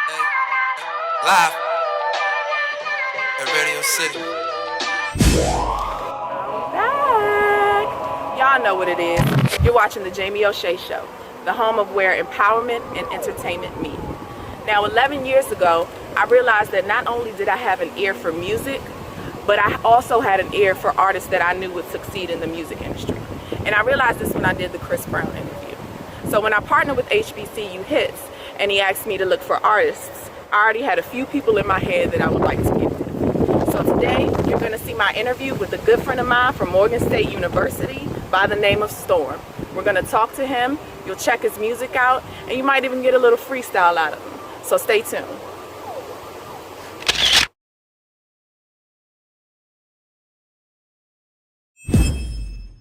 Hey, live at Radio City. I'm back. Y'all know what it is. You're watching the Jamie O'Shea Show, the home of where empowerment and entertainment meet. Now, 11 years ago, I realized that not only did I have an ear for music, but I also had an ear for artists that I knew would succeed in the music industry. And I realized this when I did the Chris Brown interview. So when I partnered with HBCU Hits, and he asked me to look for artists, I already had a few people in my head that I would like to get with. So today, you're going to see my interview with a good friend of mine from Morgan State University by the name of Storm. We're going to talk to him, you'll check his music out, and you might even get a little freestyle out of him. So stay tuned.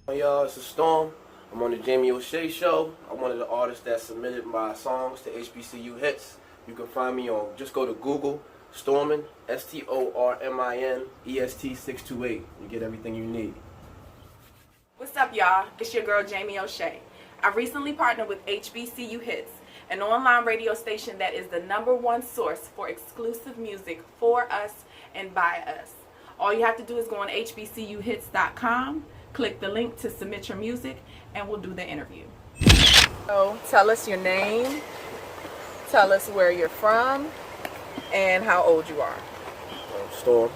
Hey y'all, it's Storm. I'm on the Jamie O'Shea Show. I'm one of the artists that submitted my songs to HBCU Hits. You can find me on, just go to Google, Stormin, STORMIN, EST628. You get everything you need. What's up, y'all? It's your girl, Jamie O'Shea. I recently partnered with HBCU Hits, an online radio station that is the #1 source for exclusive music for us and by us. All you have to do is go on hbcuhits.com, click the link to submit your music, and we'll do the interview. So tell us your name, tell us where you're from, and how old you are. I'm Storm.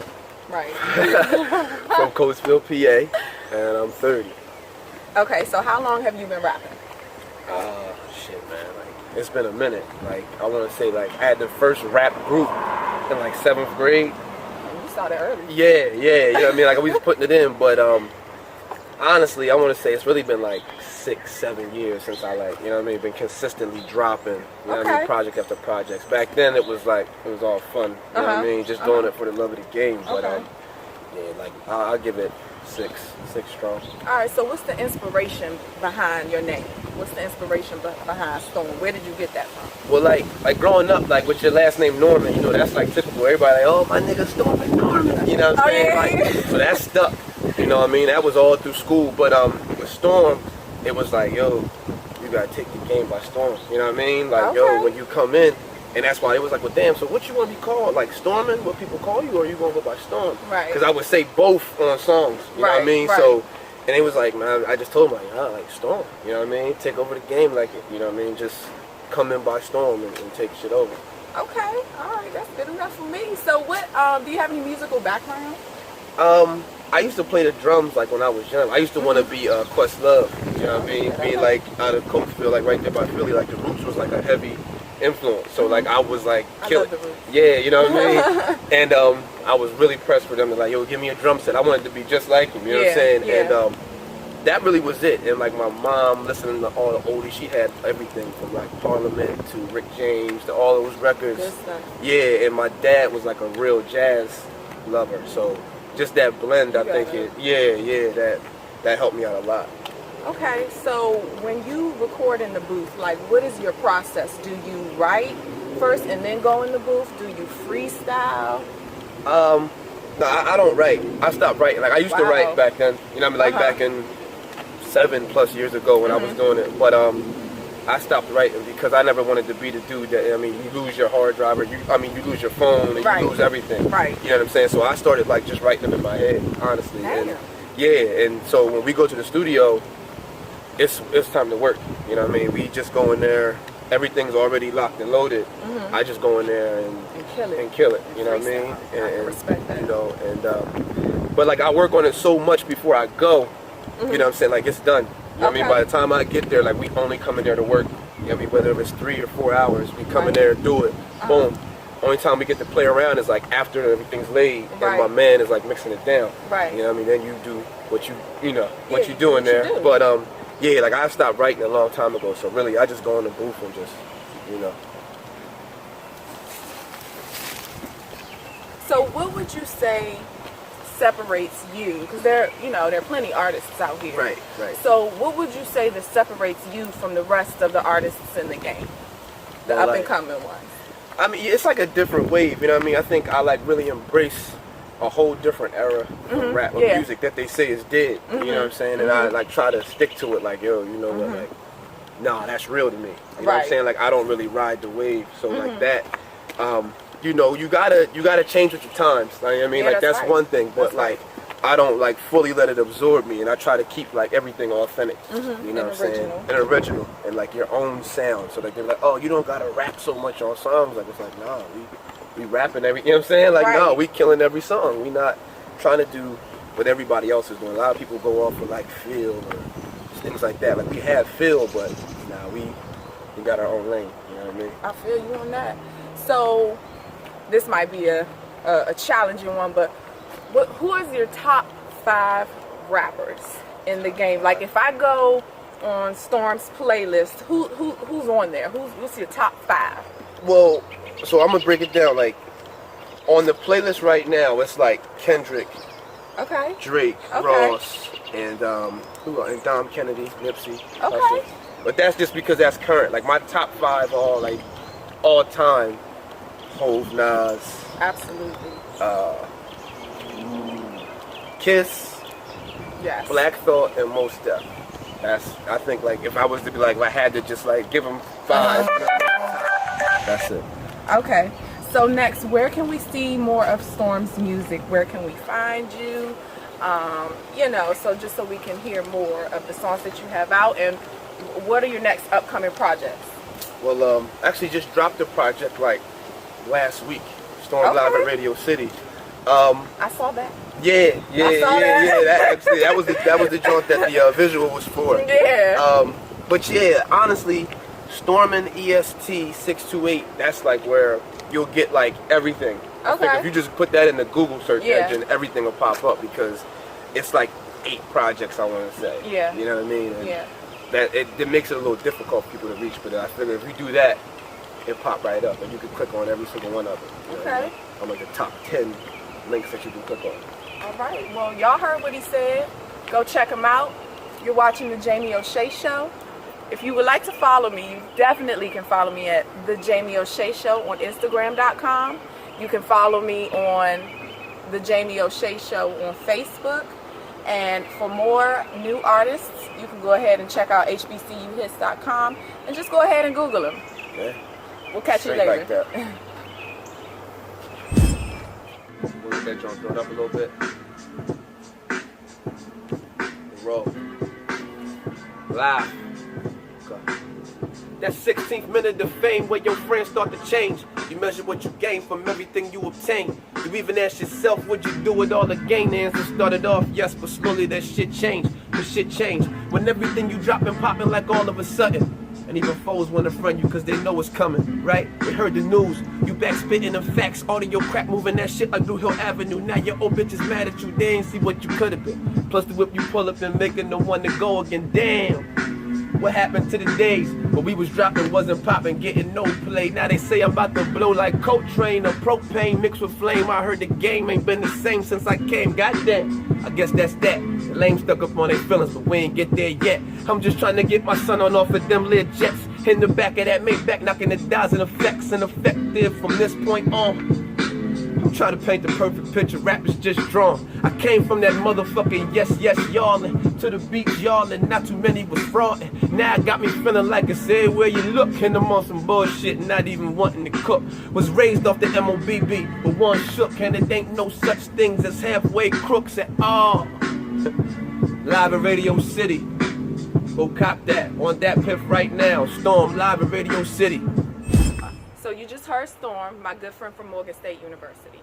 Right. From Coatesville, PA, and I'm 30. Okay, so how long have you been rapping? Shit, man. Like, it's been a minute. Like, I want to say, like, I had the first rap group in, like, 7th grade. You started early. Yeah, you know what I mean? Like, we was putting it in, but, honestly, I want to say it's really been like 6-7 years since I, like, you know what I mean, been consistently dropping, you know what I mean, project after projects. Back then it was like, it was all fun, you know what I mean, just doing it for the love of the game. But yeah, like I'll give it six strong. All right, so what's the inspiration behind your name? What's the inspiration behind Storm? Where did you get that from? Well, like growing up, like with your last name Norman, you know, that's like typical. Everybody like, oh, my nigga Storm and Norman, you know what I'm saying? Yeah. Like, so that stuck. You know what I mean? That was all through school. But with Storm, it was like, yo, you gotta take the game by storm. You know what I mean? Like, yo, when you come in, and that's why it was like, well, damn, so what you want to be called? Like Stormin', what people call you, or you gonna go by Storm? Right. Because I would say both on songs. You know what I mean? Right. So, and it was like, man, I just told him, like Storm. You know what I mean? Take over the game like it. You know what I mean? Just come in by storm and take shit over. Okay, all right, that's good enough for me. So what, do you have any musical background? I used to play the drums like when I was young. I used to want to be Questlove, you know what I mean? Being like out of Coatesville, like right there by Philly, like the Roots was like a heavy influence. So like I was like killing. Yeah, you know what I mean? And I was really pressed for them to like, yo, give me a drum set. I wanted to be just like him, you know what I'm saying? Yeah. And that really was it. And like my mom listening to all the oldies, she had everything from like Parliament to Rick James to all those records. Good stuff. Yeah, and my dad was like a real jazz lover. So just that blend, I think that helped me out a lot. Okay, so when you record in the booth, like what is your process? Do you write first and then go in the booth? Do you freestyle? No, I don't write. I stopped writing. Like I used to write back then, you know what I mean, like back in 7+ years ago when I was doing it. But I stopped writing because I never wanted to be the dude that, I mean, you lose your hard drive, or you lose your phone, and you lose everything. Right. You know what I'm saying? So I started like just writing them in my head, honestly. And and so when we go to the studio, it's time to work. You know what I mean? We just go in there, everything's already locked and loaded. I just go in there and kill it. You know what I mean? And respect that. You know, and but like I work on it so much before I go. You know what I'm saying? Like it's done. You know what I mean? By the time I get there, like we only come in there to work. You know what I mean? Whether it's 3 or 4 hours, we come in there and do it. Boom. Only time we get to play around is like after everything's laid and my man is like mixing it down. Right. You know what I mean? Then you do what you do in there. But yeah, like I stopped writing a long time ago. So really, I just go in the booth and just, you know. So what would you say separates you, because there are plenty artists out here, right so what would you say that separates you from the rest of the artists in the game, the up and coming ones? I mean, it's like a different wave, you know what I mean? I think I like really embrace a whole different era of rap or music that they say is dead, you know what I'm saying? And I like try to stick to it, like, yo, you know what, like, nah, that's real to me, you know what I'm saying? Like I don't really ride the wave, so like that You know, you gotta change with your times. Like, I mean, Yeah, like that's right. one thing, but That's right. like I don't like fully let it absorb me, and I try to keep like everything authentic. You know And what I'm saying? original. And original, and like your own sound. So like they're like, oh, you don't gotta rap so much on songs. Like it's like, nah, we rapping every. You know what I'm saying? Like no, Right. we killing every song. We not trying to do what everybody else is doing. A lot of people go off with like feel or things like that. Like we have feel, but nah, we got our own lane. You know what I mean? I feel you on that. So this might be a challenging one, but who is your top 5 rappers in the game? Like if I go on Storm's playlist, who's on there? Who's your top 5? Well, so I'm gonna break it down. Like on the playlist right now, it's like Kendrick, Okay. Drake, Okay. Ross, and who else? And Dom Kennedy, Nipsey. Okay. But that's just because that's current. Like my top 5 are all like all time. Hove, Nas, Absolutely. Kiss, Yes. Black Thought, and Mos Def. That's I think like if I was to be like if I had to just like give them 5. That's it. Okay. So next, where can we see more of Storm's music? Where can we find you? You know, so just so we can hear more of the songs that you have out, and what are your next upcoming projects? Well, actually just dropped a project like last week. Storm Okay. Live at Radio City. I saw that. Yeah. that. That was the joint that the visual was for. Yeah. But yeah, honestly, Stormin' EST 628. That's like where you'll get like everything. I think Okay. if you just put that in the Google search Yeah. engine, everything will pop up because it's like 8 projects. I want to say. Yeah. You know what I mean? And Yeah. that it makes it a little difficult for people to reach, but I figure if we do that, it pop right up, and you can click on every single one of them. You know what I mean? I'm like the top 10 links that you can click on. All right. Well, y'all heard what he said. Go check him out. You're watching the Jamie O'Shea Show. If you would like to follow me, you definitely can follow me at the Jamie O'Shea Show on Instagram.com. You can follow me on the Jamie O'Shea Show on Facebook. And for more new artists, you can go ahead and check out hbcuhits.com and just go ahead and Google them. Yeah. We'll catch you Straight later. like that. We'll get that joint thrown up a little bit. Roll. Live. Okay. That 16th minute of fame where your friends start to change. You measure what you gain from everything you obtain. You even ask yourself, would you do it all again? The answer started off, yes, but slowly that shit changed. The shit changed when everything you dropping popping like all of a sudden. And even foes want to front you cause they know it's coming, right? They heard the news, you back spitting the facts, all of your crap moving that shit like Blue Hill Avenue. Now your old bitch is mad at you, they ain't see what you could have been. Plus the whip you pull up and making the one to go again, damn. What happened to the days when we was dropping, wasn't popping, getting no play? Now they say I'm about to blow like Coltrane or propane mixed with flame. I heard the game ain't been the same since I came, goddamn. I guess that's that. The lame stuck up on their feelings, but we ain't get there yet. I'm just trying to get my son on off of them lead jets. In the back of that Maybach, knocking the dials and effects and effective from this point on. I'm trying to paint the perfect picture, rap is just drawn. I came from that motherfucking yes, y'allin', to the beats y'allin', not too many was fraudin'. Now it got me feeling like it's everywhere you look, and I'm on some bullshit, not even wanting to cook. Was raised off the MOBB, but one shook, and it ain't no such things as halfway crooks at all. Live at Radio City, go cop that, on that piff right now. Storm live at Radio City. So you just heard Storm, my good friend from Morgan State University.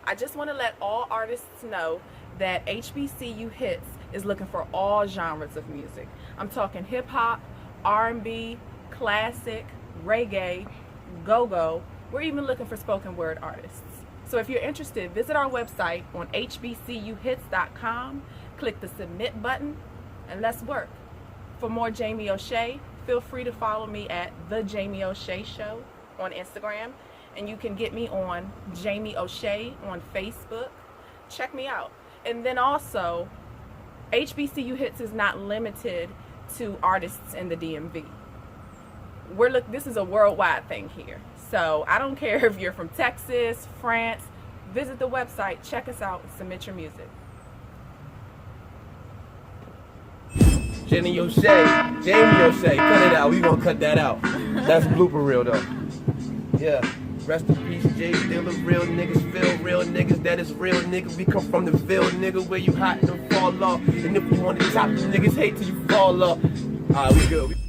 I just want to let all artists know that HBCU Hits is looking for all genres of music. I'm talking hip hop, R&B, classic, reggae, go-go. We're even looking for spoken word artists. So if you're interested, visit our website on hbcuhits.com, click the submit button, and let's work. For more Jamie O'Shea, feel free to follow me at The Jamie O'Shea Show on Instagram, and you can get me on Jamie O'Shea on Facebook. Check me out. And then also, HBCU Hits is not limited to artists in the DMV. This is a worldwide thing here. So I don't care if you're from Texas, France, visit the website, check us out, and submit your music. Jamie O'Shea, cut it out. We gonna cut that out. That's blooper reel though. Yeah. Rest in peace, Jay Dilla. Real niggas feel real niggas. That is real nigga. We come from the Ville, nigga, where you hot and fall off. And if you want to top, the niggas hate till you fall off. Alright, we good.